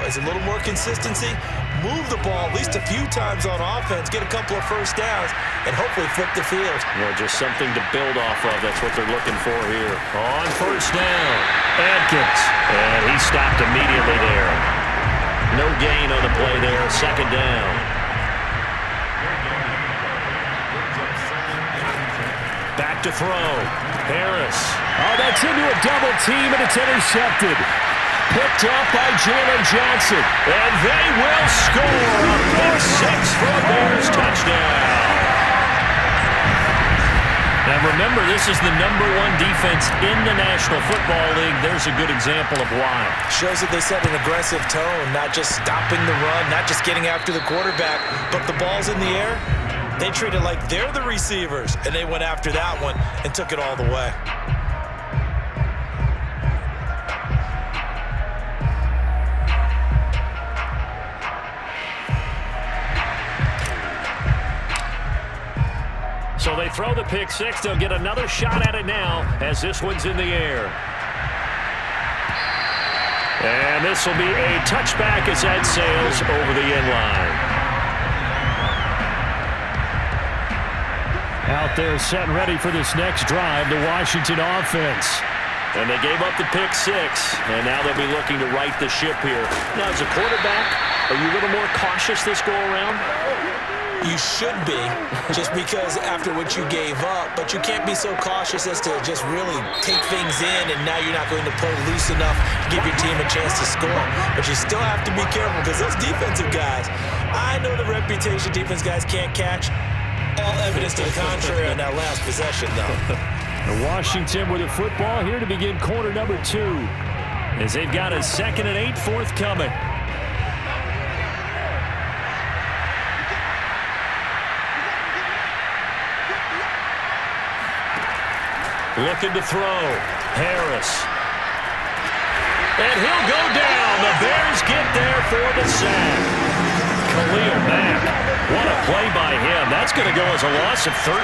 is a little more consistency, move the ball at least a few times on offense, get a couple of first downs, and hopefully flip the field. Just something to build off of. That's what they're looking for here. On first down, Adkins. And he stopped immediately there. No gain on the play there. Second down. Back to throw. Harris. Oh, that's into a double team, and it's intercepted. Picked up by Jalen Johnson. And they will score a 4-6 for a Bears touchdown. Now remember, this is the #1 defense in the National Football League. There's a good example of why. Shows that they set an aggressive tone, not just stopping the run, not just getting after the quarterback, but the ball's in the air. They treat it like they're the receivers, and they went after that one and took it all the way. So they throw the pick six. They'll get another shot at it now as this one's in the air. And this will be a touchback as that sails over the end line. Out there set and ready for this next drive, the Washington offense. And they gave up the pick six, and now they'll be looking to right the ship here. Now, as a quarterback, are you a little more cautious this go-around? You should be, just because after what you gave up, but you can't be so cautious as to just really take things in, and now you're not going to play loose enough to give your team a chance to score. But you still have to be careful, because those defensive guys, I know the reputation defense guys can't catch. All evidence to the contrary on that last possession, though. Washington with a football here to begin quarter number 2. As they've got a 2nd and 8 forthcoming. Looking to throw. Harris. And he'll go down. The Bears get there for the sack. Khalil Mack. What a play by him. That's going to go as a loss of 13.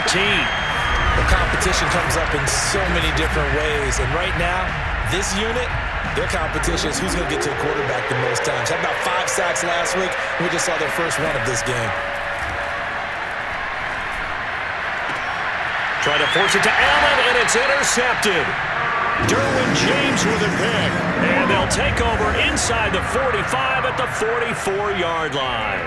The competition comes up in so many different ways. And right now, this unit, their competition is who's going to get to the quarterback the most times. Had about 5 sacks last week. We just saw their first one of this game. Trying to force it to Allen, and it's intercepted. Derwin James with a pick. And they'll take over inside the 45 at the 44-yard line.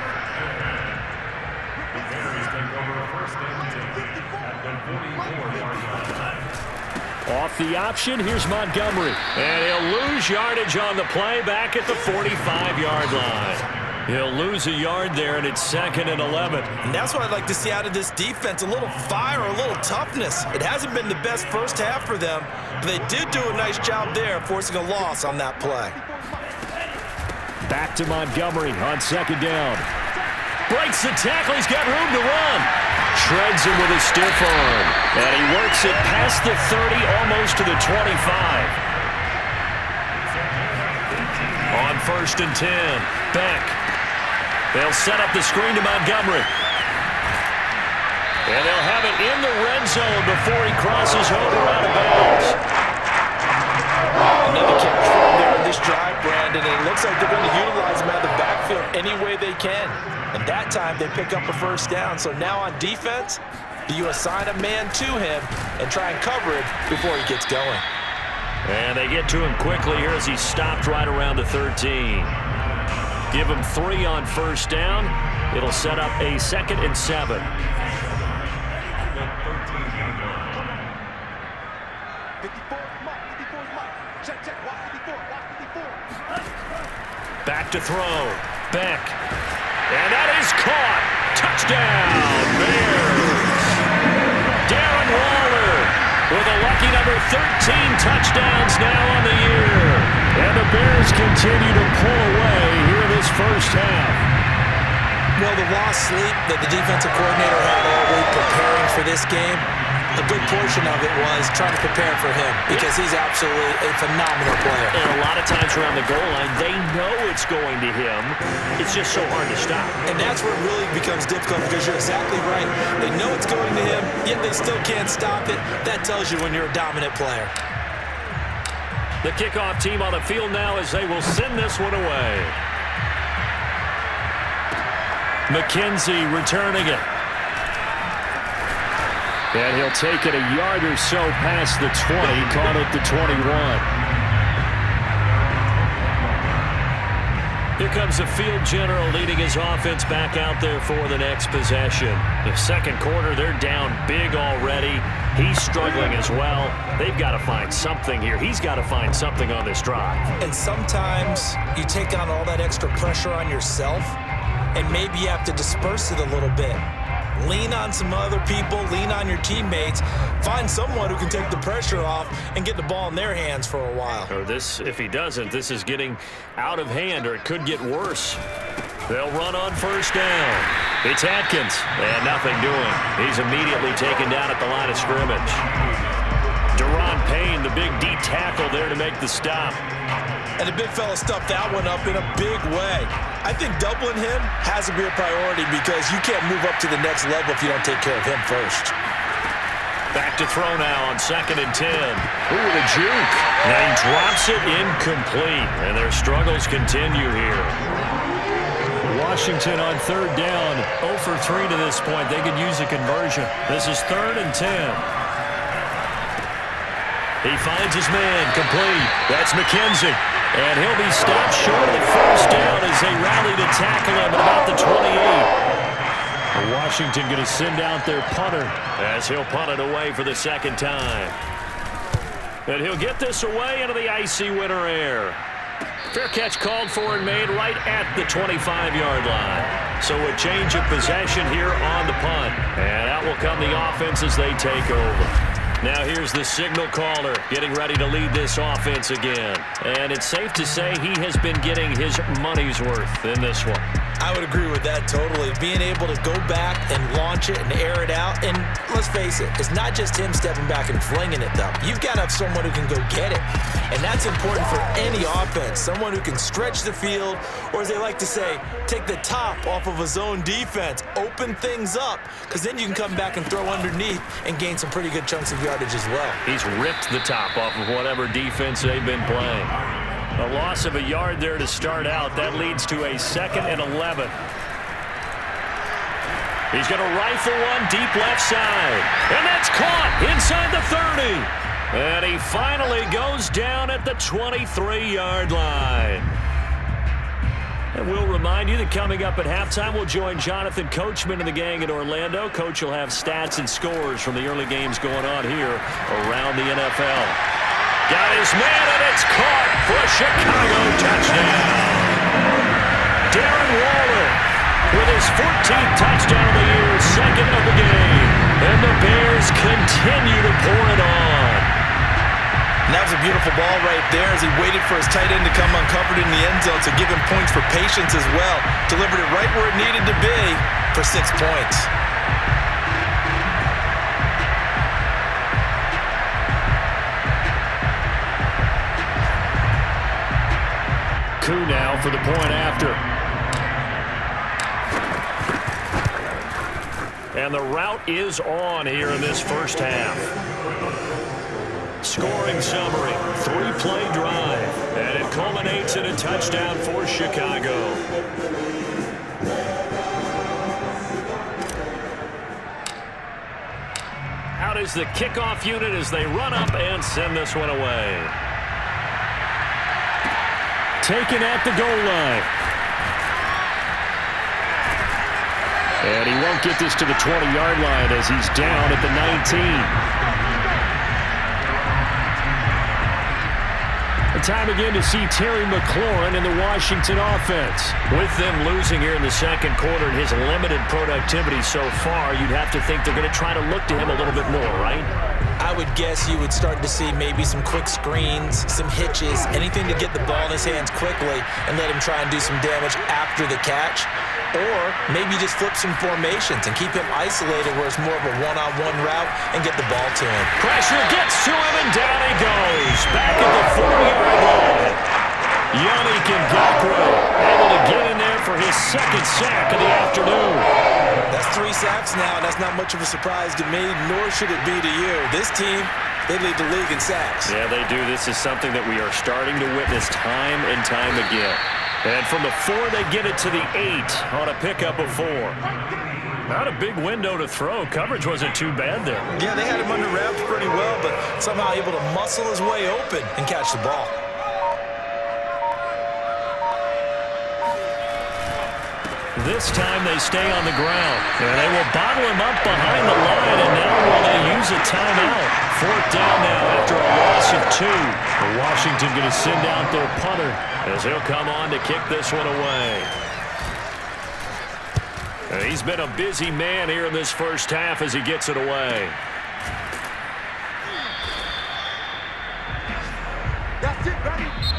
Off the option, here's Montgomery. And he'll lose yardage on the play back at the 45-yard line. He'll lose a yard there, and it's 2nd and 11. And that's what I'd like to see out of this defense, a little fire, a little toughness. It hasn't been the best first half for them, but they did do a nice job there, forcing a loss on that play. Back to Montgomery on 2nd down. Breaks the tackle. He's got room to run. Shreds him with a stiff arm. And he works it past the 30, almost to the 25. On 1st and 10, Beck. They'll set up the screen to Montgomery. And they'll have it in the red zone before he crosses over out of bounds. Another catch from there in this drive, Brandon, and it looks like they're going to utilize him out of the backfield any way they can. And that time they pick up a first down. So now on defense, do you assign a man to him and try and cover it before he gets going? And they get to him quickly here as he stopped right around the 13. Give him 3 on first down. It'll set up a 2nd and 7. Back to throw. Beck. And that is caught. Touchdown, Bears. Darren Waller with a lucky number 13 touchdowns now on the year. And the Bears continue to pull away here in this first half. Well, the lost sleep that the defensive coordinator had all week preparing for this game, a good portion of it was trying to prepare for him because he's absolutely a phenomenal player. And a lot of times around the goal line, they know it's going to him. It's just so hard to stop. And that's where it really becomes difficult because you're exactly right. They know it's going to him, yet they still can't stop it. That tells you when you're a dominant player. The kickoff team on the field now as they will send this one away. McKenzie returning it. And he'll take it a yard or so past the 20, caught at the 21. Here comes the field general leading his offense back out there for the next possession. The second quarter, they're down big already. He's struggling as well. They've got to find something here. He's got to find something on this drive. And sometimes you take on all that extra pressure on yourself, and maybe you have to disperse it a little bit. Lean on some other people, lean on your teammates, find someone who can take the pressure off and get the ball in their hands for a while. Or this, if he doesn't, this is getting out of hand, or it could get worse. They'll run on first down. It's Atkins, and nothing doing. He's immediately taken down at the line of scrimmage. Deron Payne, the big D tackle there to make the stop. And the big fella stuffed that one up in a big way. I think doubling him has to be a priority because you can't move up to the next level if you don't take care of him first. Back to throw now on 2nd and 10. Ooh, the juke. And he drops it incomplete, and their struggles continue here. Washington on 3rd down. 0 for 3 to this point. They could use a conversion. This is 3rd and 10. He finds his man, complete. That's McKenzie. And he'll be stopped short of the first down as they rally to tackle him at about the 28. Washington going to send out their punter as he'll punt it away for the second time. And he'll get this away into the icy winter air. Fair catch called for and made right at the 25-yard line. So a change of possession here on the punt. And out will come the offense as they take over. Now here's the signal caller getting ready to lead this offense again. And it's safe to say he has been getting his money's worth in this one. I would agree with that totally. Being able to go back and launch it and air it out. And let's face it, it's not just him stepping back and flinging it, though. You've got to have someone who can go get it. And that's important for any offense. Someone who can stretch the field, or as they like to say, take the top off of a zone defense. Open things up, because then you can come back and throw underneath and gain some pretty good chunks of yardage as well. He's ripped the top off of whatever defense they've been playing. A loss of a yard there to start out. That leads to a 2nd and 11. He's going to rifle one deep left side. And that's caught inside the 30. And he finally goes down at the 23-yard line. And we'll remind you that coming up at halftime, we'll join Jonathan Coachman and the gang in Orlando. Coach will have stats and scores from the early games going on here around the NFL. Got his man, and it's caught for a Chicago touchdown. Darren Waller with his 14th touchdown of the year, 2nd of the game. And the Bears continue to pour it on. And that was a beautiful ball right there as he waited for his tight end to come uncovered in the end zone to give him points for patience as well. Delivered it right where it needed to be for 6 points. Coup now for the point after. And the route is on here in this first half. Scoring summary, 3-play drive, and it culminates in a touchdown for Chicago. Out is the kickoff unit as they run up and send this one away. Taken at the goal line. And he won't get this to the 20-yard line as he's down at the 19. Time again to see Terry McLaurin in the Washington offense. With them losing here in the second quarter and his limited productivity so far, you'd have to think they're going to try to look to him a little bit more, right? I would guess you would start to see maybe some quick screens, some hitches, anything to get the ball in his hands quickly and let him try and do some damage after the catch. Or maybe just flip some formations and keep him isolated where it's more of a one-on-one route and get the ball to him. Pressure gets to him, and down he goes. Back at the 40-yard line. Yannick Ngakoue able to get in there for his 2nd sack of the afternoon. That's 3 sacks now, and that's not much of a surprise to me, nor should it be to you. This team, they lead the league in sacks. Yeah, they do. This is something that we are starting to witness time and time again. And from the 4, they get it to the 8 on a pickup of 4. Not a big window to throw. Coverage wasn't too bad there. Yeah, they had him under wraps pretty well, but somehow able to muscle his way open and catch the ball. This time they stay on the ground. And they will bottle him up behind the line, and now will they use a timeout? 4th down now after a loss of 2. Washington going to send out their punter as he'll come on to kick this one away. And he's been a busy man here in this first half as he gets it away.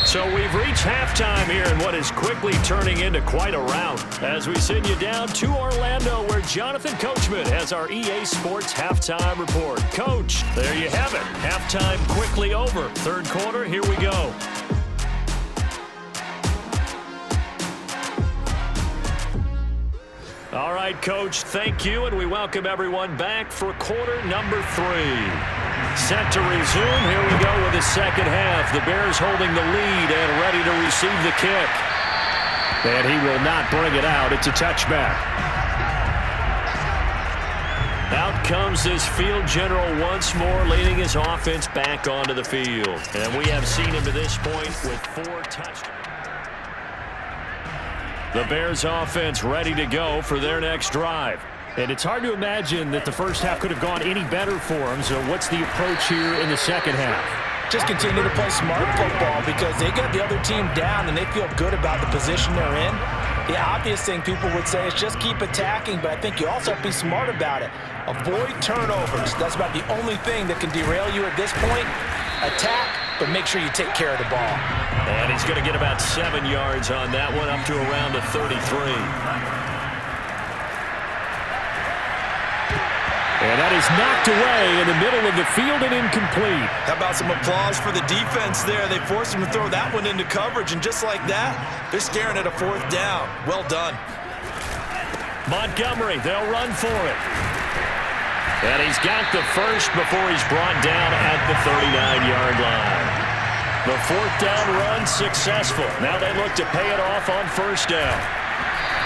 So we've reached halftime here in what is quickly turning into quite a rout as we send you down to Orlando where Jonathan Coachman has our EA Sports Halftime Report. Coach, there you have it. Halftime quickly over. 3rd quarter, here we go. All right, Coach, thank you, and we welcome everyone back for quarter number 3. Set to resume. Here we go with the second half. The Bears holding the lead and ready to receive the kick. And he will not bring it out. It's a touchback. Out comes this field general once more, leading his offense back onto the field. And we have seen him to this point with 4 touchdowns. The Bears offense ready to go for their next drive. And it's hard to imagine that the first half could have gone any better for them. So what's the approach here in the second half? Just continue to play smart football because they got the other team down and they feel good about the position they're in. The obvious thing people would say is just keep attacking, but I think you also have to be smart about it. Avoid turnovers. That's about the only thing that can derail you at this point. Attack, but make sure you take care of the ball. And he's going to get about 7 yards on that one, up to around the 33. And that is knocked away in the middle of the field and incomplete. How about some applause for the defense there? They forced him to throw that one into coverage, and just like that, they're staring at a 4th down. Well done. Montgomery, they'll run for it. And he's got the first before he's brought down at the 39-yard line. The 4th down run successful. Now they look to pay it off on 1st down.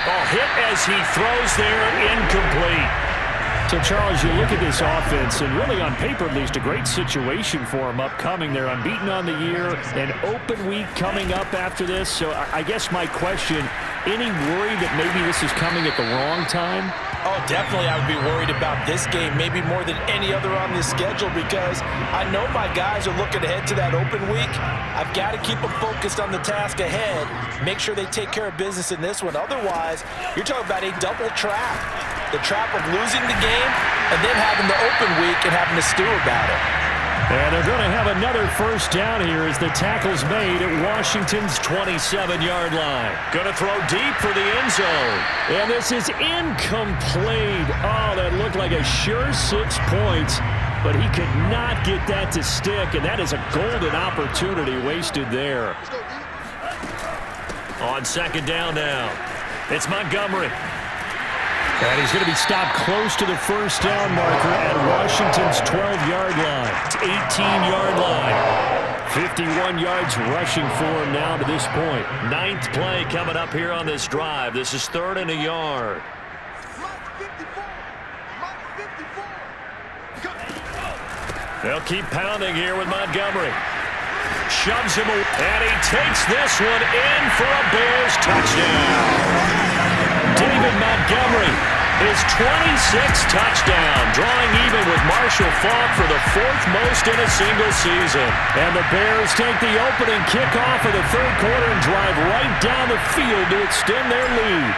Oh, hit as he throws there, incomplete. So, Charles, you look at this offense, and really on paper, at least, a great situation for them upcoming. They're unbeaten on the year, an open week coming up after this. So I guess my question, any worry that maybe this is coming at the wrong time? Oh, definitely I would be worried about this game, maybe more than any other on this schedule, because I know my guys are looking ahead to that open week. I've got to keep them focused on the task ahead, make sure they take care of business in this one. Otherwise, you're talking about a double trap. The trap of losing the game and then having the open week and having to stew about it. And they're going to have another 1st down here as the tackle's made at Washington's 27-yard line. Going to throw deep for the end zone. And this is incomplete. Oh, that looked like a sure 6 points, but he could not get that to stick, and that is a golden opportunity wasted there. On 2nd down now, it's Montgomery. And he's going to be stopped close to the 1st down marker at Washington's 12-yard line. 18-yard line. 51 yards rushing for him now to this point. 9th play coming up here on this drive. This is 3rd and a yard. They'll keep pounding here with Montgomery. Shoves him away, and he takes this one in for a Bears touchdown. David Montgomery, his 26th touchdown, drawing even with Marshall Faulk for the 4th most in a single season. And the Bears take the opening kickoff of the 3rd quarter and drive right down the field to extend their lead.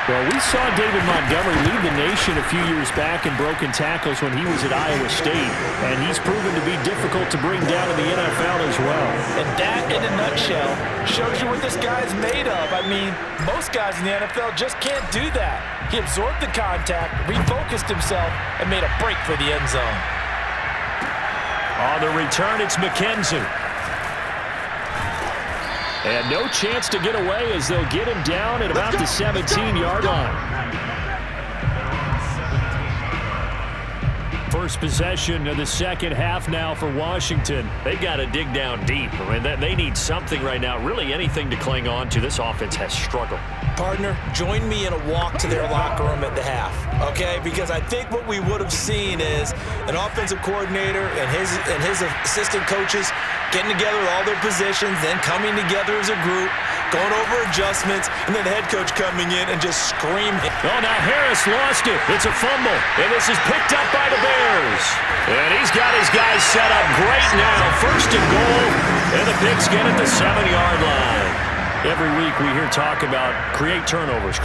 Well, we saw David Montgomery lead the nation a few years back in broken tackles when he was at Iowa State, and he's proven to be difficult to bring down in the NFL as well. And that, in a nutshell, shows you what this guy's made of. I mean, most guys in the NFL just can't do that. He absorbed the contact, refocused himself, and made a break for the end zone. On the return, it's McKenzie. And no chance to get away as they'll get him down at about the 17-yard line. first possession of the second half now for Washington. They've got to dig down deep. I mean, they need something right now, really anything to cling on to. This offense has struggled. Partner, join me in a walk to their locker room at the half, okay? Because I think what we would have seen is an offensive coordinator and his assistant coaches getting together with all their positions, then coming together as a group, going over adjustments, and then the head coach coming in and just screaming. Oh, now Harris lost it. It's a fumble, and this is picked up by the Bears. And he's got his guys set up great now. First and goal, and the Pigs get at the 7-yard line. Every week we hear talk about create turnovers.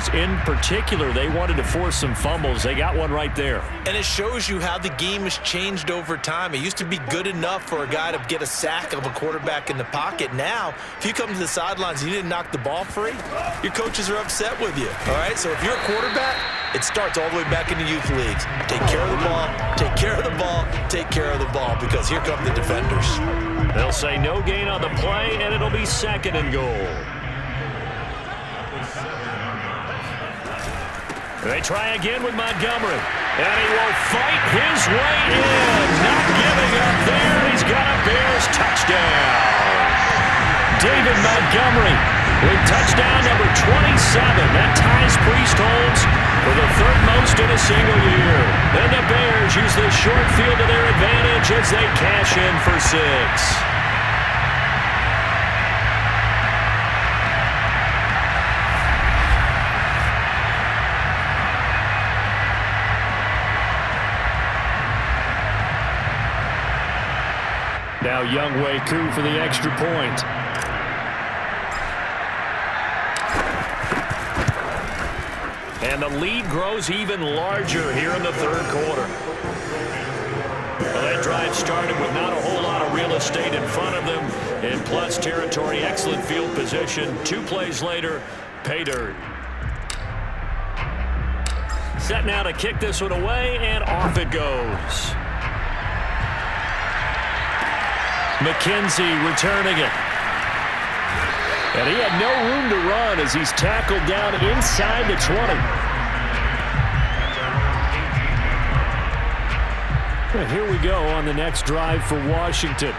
In particular, they wanted to force some fumbles. They got one right there. And it shows you how the game has changed over time. It used to be good enough for a guy to get a sack of a quarterback in the pocket. Now, if you come to the sidelines and you didn't knock the ball free, your coaches are upset with you. All right? So if you're a quarterback, it starts all the way back in the youth leagues. Take care of the ball, take care of the ball, take care of the ball, because here come the defenders. They'll say no gain on the play, and it'll be second and goal. They try again with Montgomery, and he will fight his way in. Not giving up there. He's got a Bears touchdown. David Montgomery with touchdown number 27. That ties Priest-Holmes for the third most in a single year. And the Bears use the short field to their advantage as they cash in for 6. Now Younghoe Koo for the extra point. And the lead grows even larger here in the third quarter. Well, that drive started with not a whole lot of real estate in front of them. In plus territory, excellent field position. 2 plays later, pay dirt. Set now to kick this one away, and off it goes. McKenzie returning it. And he had no room to run as he's tackled down inside the 20. And here we go on the next drive for Washington.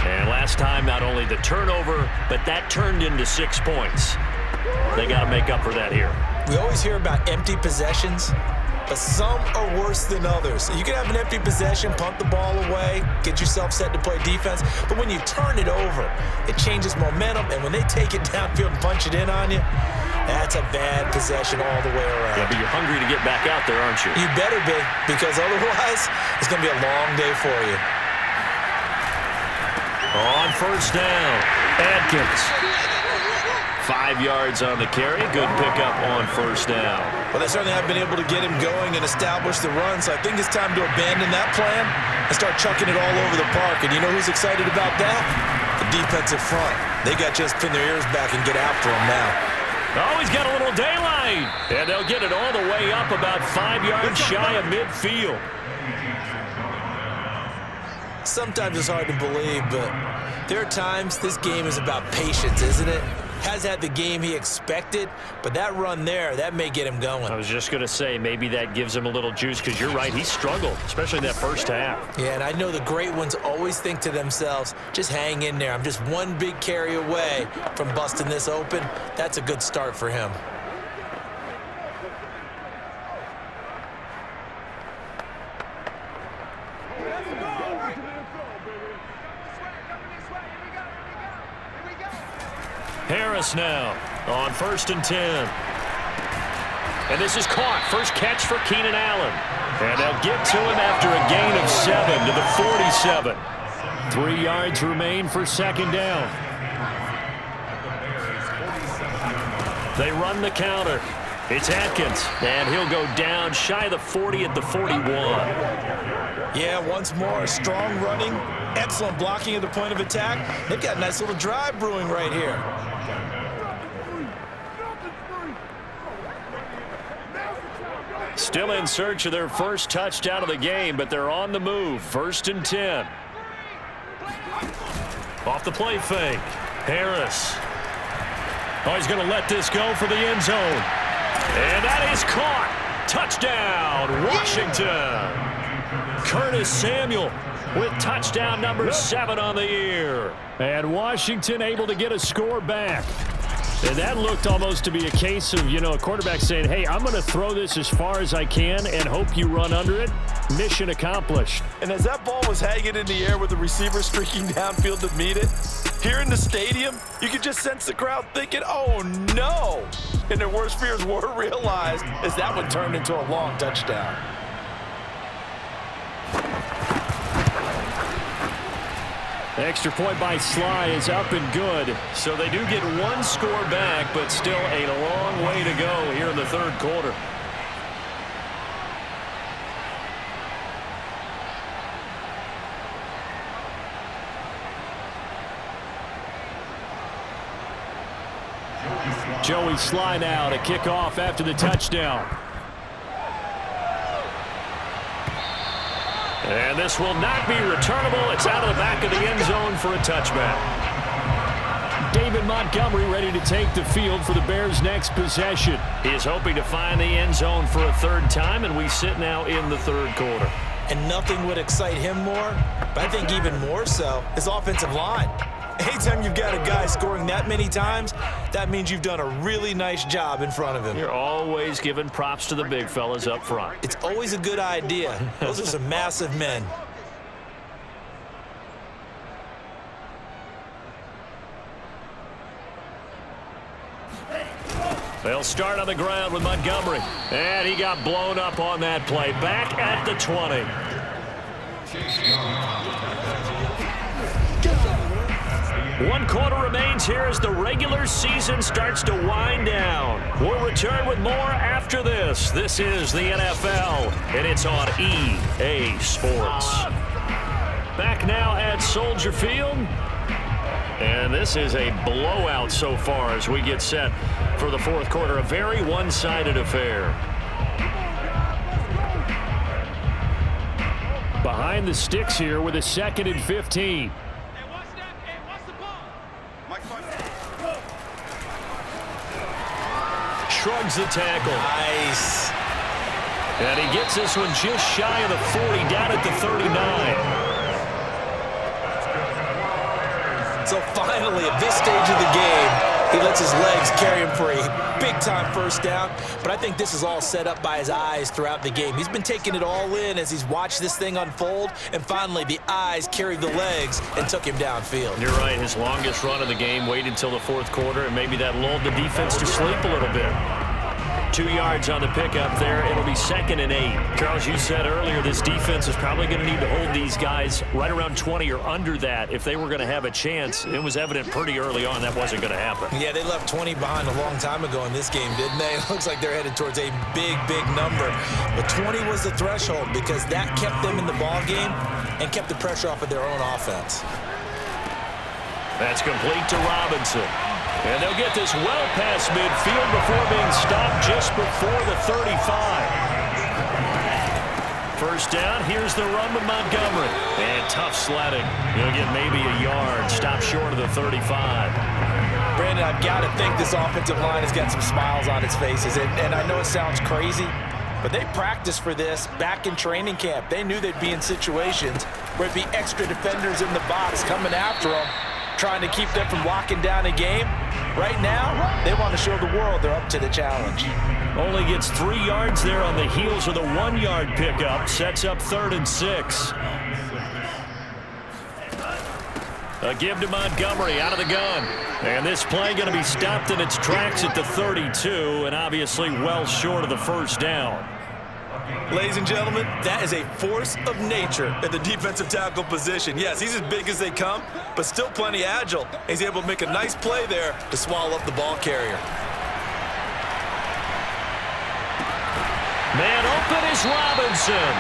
And last time, not only the turnover, but that turned into 6 points. They got to make up for that here. We always hear about empty possessions, but some are worse than others. You can have an empty possession, punt the ball away, get yourself set to play defense, but when you turn it over, it changes momentum, and when they take it downfield and punch it in on you, that's a bad possession all the way around. Yeah, but you're hungry to get back out there, aren't you? You better be, because otherwise, it's going to be a long day for you. On first down, Atkins. 5 yards on the carry. Good pickup on first down. Well, they certainly have been able to get him going and establish the run, so I think it's time to abandon that plan and start chucking it all over the park. And you know who's excited about that? The defensive front. They got just pin their ears back and get after him now. Oh, he's got a little daylight. And they'll get it all the way up about 5 yards shy of midfield. Sometimes it's hard to believe, but there are times this game is about patience, isn't it? Has had the game he expected, but that run there, that may get him going. I was just going to say, maybe that gives him a little juice, because you're right, he struggled, especially in that first half. Yeah, and I know the great ones always think to themselves, just hang in there. I'm just one big carry away from busting this open. That's a good start for him. Harris now on 1st and 10. And this is caught. First catch for Keenan Allen. And they'll get to him after a gain of 7 to the 47. 3 yards remain for second down. They run the counter. It's Atkins, and he'll go down shy of the 40 at the 41. Yeah, once more, strong running, excellent blocking at the point of attack. They've got a nice little drive brewing right here. Still in search of their first touchdown of the game, but they're on the move. 1st and 10. Off the play fake. Harris. Oh, he's going to let this go for the end zone. And that is caught. Touchdown, Washington. Curtis Samuel with touchdown number 7 on the year. And Washington able to get a score back. And that looked almost to be a case of, a quarterback saying, hey, I'm going to throw this as far as I can and hope you run under it. Mission accomplished. And as that ball was hanging in the air with the receiver streaking downfield to meet it, here in the stadium, you could just sense the crowd thinking, oh, no. And their worst fears were realized as that one turned into a long touchdown. The extra point by Sly is up and good. So they do get one score back, but still a long way to go here in the third quarter. Joey Sly now to kick off after the touchdown. And this will not be returnable. It's out of the back of the end zone for a touchback. David Montgomery ready to take the field for the Bears' next possession. He is hoping to find the end zone for a third time, and we sit now in the third quarter. And nothing would excite him more, but I think even more so, his offensive line. Anytime you've got a guy scoring that many times, that means you've done a really nice job in front of him. You're always giving props to the big fellas up front. It's always a good idea. Those are some massive men. They'll start on the ground with Montgomery. And he got blown up on that play. Back at the 20. One quarter remains here as the regular season starts to wind down. We'll return with more after this. This is the NFL, and it's on EA Sports. Back now at Soldier Field. And this is a blowout so far as we get set for the fourth quarter. A very one-sided affair. Behind the sticks here with a 2nd and 15. Shrugs the tackle. Nice. And he gets this one just shy of the 40, down at the 39. So finally, at this stage of the game, he lets his legs carry him for a big-time first down. But I think this is all set up by his eyes throughout the game. He's been taking it all in as he's watched this thing unfold. And finally, the eyes carried the legs and took him downfield. You're right. His longest run of the game waited until the fourth quarter, and maybe that lulled the defense to sleep a little bit. 2 yards on the pickup there. It'll be 2nd and 8. Charles, you said earlier this defense is probably going to need to hold these guys right around 20 or under that if they were going to have a chance. It was evident pretty early on that wasn't going to happen. Yeah, they left 20 behind a long time ago in this game, didn't they? It looks like they're headed towards a big, big number. But 20 was the threshold because that kept them in the ball game and kept the pressure off of their own offense. That's complete to Robinson. And they'll get this well past midfield before being stopped just before the 35. First down, here's the run with Montgomery. And tough sledding. He'll get maybe a yard, stop short of the 35. Brandon, I've got to think this offensive line has got some smiles on its faces. And I know it sounds crazy, but they practiced for this back in training camp. They knew they'd be in situations where it'd be extra defenders in the box coming after them, trying to keep them from locking down a game. Right now, they want to show the world they're up to the challenge. Only gets 3 yards there on the heels of the 1-yard pickup. Sets up 3rd and 6. A give to Montgomery out of the gun. And this play going to be stopped in its tracks at the 32, and obviously well short of the first down. Ladies and gentlemen, that is a force of nature at the defensive tackle position. Yes, he's as big as they come, but still plenty agile. He's able to make a nice play there to swallow up the ball carrier. Man open is Robinson.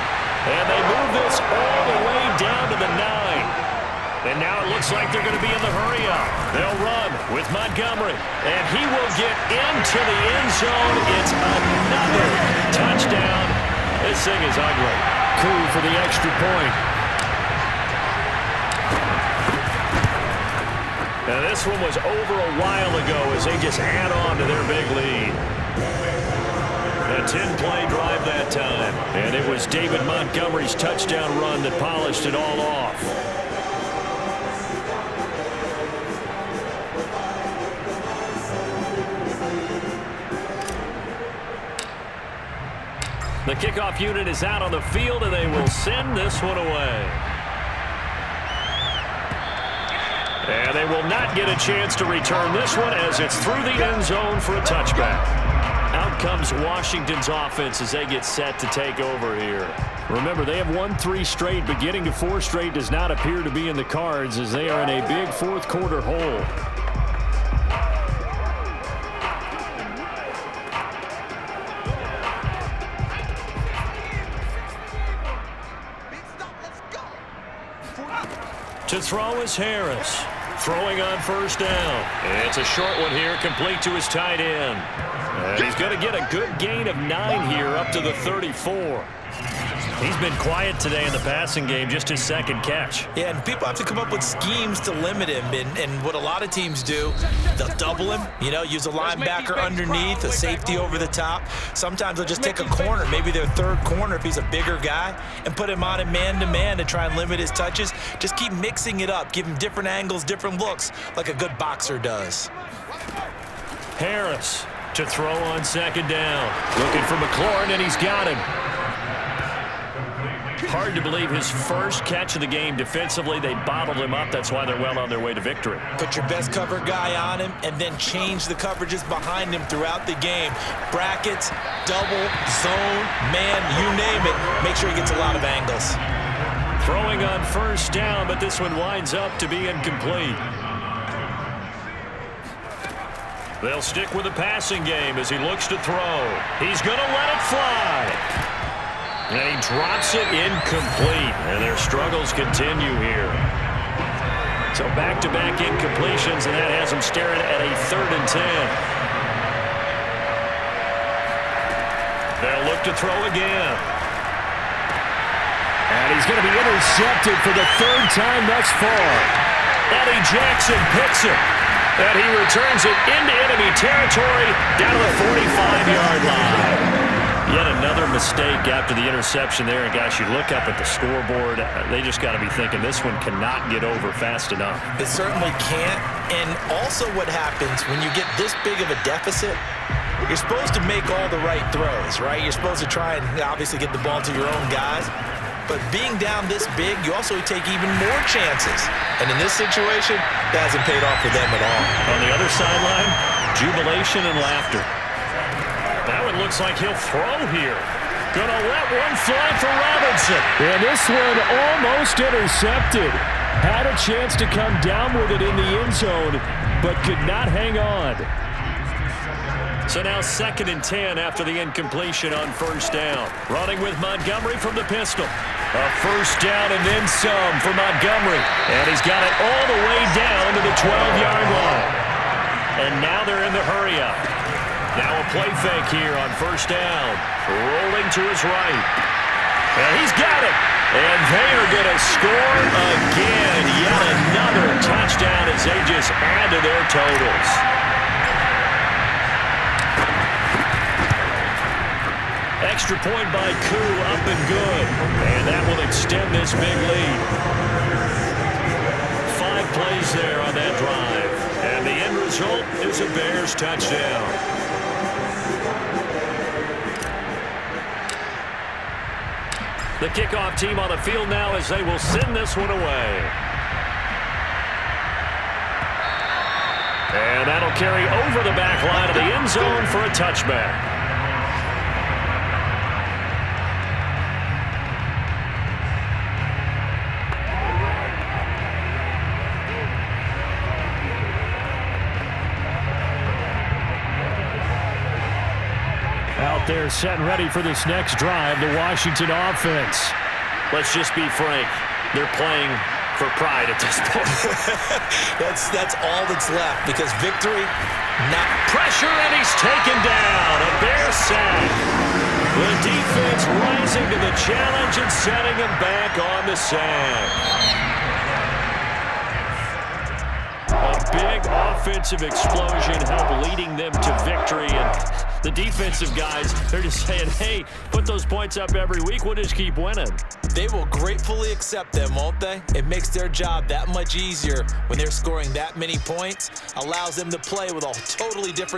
And they move this all the way down to the 9. And now it looks like they're going to be in the hurry-up. They'll run with Montgomery. And he will get into the end zone. It's another touchdown. This thing is ugly. Coup for the extra point. Now this one was over a while ago as they just add on to their big lead. A 10-play drive that time. And it was David Montgomery's touchdown run that polished it all off. The kickoff unit is out on the field, and they will send this one away. And they will not get a chance to return this one as it's through the end zone for a touchback. Out comes Washington's offense as they get set to take over here. Remember, they have won 3 straight, but getting to 4 straight does not appear to be in the cards as they are in a big fourth-quarter hole. To throw is Harris. Throwing on first down. It's a short one here, complete to his tight end. And he's going to get a good gain of 9 here up to the 34. He's been quiet today in the passing game, just his second catch. Yeah, and people have to come up with schemes to limit him. And what a lot of teams do, they'll double him, use a linebacker underneath, a safety over the top. Sometimes they'll just take a corner, maybe their third corner if he's a bigger guy, and put him on a man-to-man to try and limit his touches. Just keep mixing it up, give him different angles, different looks, like a good boxer does. Harris to throw on second down. Looking for McLaurin, and he's got him. Hard to believe his first catch of the game defensively. They bottled him up. That's why they're well on their way to victory. Put your best cover guy on him and then change the coverages behind him throughout the game. Brackets, double, zone, man, you name it. Make sure he gets a lot of angles. Throwing on first down, but this one winds up to be incomplete. They'll stick with the passing game as he looks to throw. He's going to let it fly. And he drops it incomplete. And their struggles continue here. So back-to-back incompletions, and that has them staring at a 3rd and 10. They'll look to throw again. And he's going to be intercepted for the 3rd time thus far. Eddie Jackson picks it. And he returns it into enemy territory down to the 45-yard line. Yet another mistake after the interception there. And, guys, you look up at the scoreboard, they just got to be thinking this one cannot get over fast enough. It certainly can't. And also what happens when you get this big of a deficit, you're supposed to make all the right throws, right? You're supposed to try and obviously get the ball to your own guys. But being down this big, you also take even more chances. And in this situation, that hasn't paid off for them at all. On the other sideline, jubilation and laughter. That one looks like he'll throw here. Gonna let one fly for Robinson. And this one almost intercepted. Had a chance to come down with it in the end zone, but could not hang on. So now 2nd and 10 after the incompletion on first down. Running with Montgomery from the pistol. A first down and then some for Montgomery. And he's got it all the way down to the 12-yard line. And now they're in the hurry-up. Now a play fake here on first down. Rolling to his right. And he's got it. And they are going to score again. Yet another touchdown as they just add to their totals. Extra point by Koo, up and good. And that will extend this big lead. 5 plays there on that drive. And the end result is a Bears touchdown. The kickoff team on the field now as they will send this one away. And that'll carry over the back line of the end zone for a touchback. They're set and ready for this next drive, the Washington offense. Let's just be frank. They're playing for pride at this point. That's all that's left because victory, not pressure, and he's taken down. A Bear sack. The defense rising to the challenge and setting him back on the sack. A big offensive explosion helped leading them to victory. And The defensive guys, they're just saying, hey, put those points up every week. We'll just keep winning. They will gratefully accept them, won't they? It makes their job that much easier when they're scoring that many points. Allows them to play with a totally different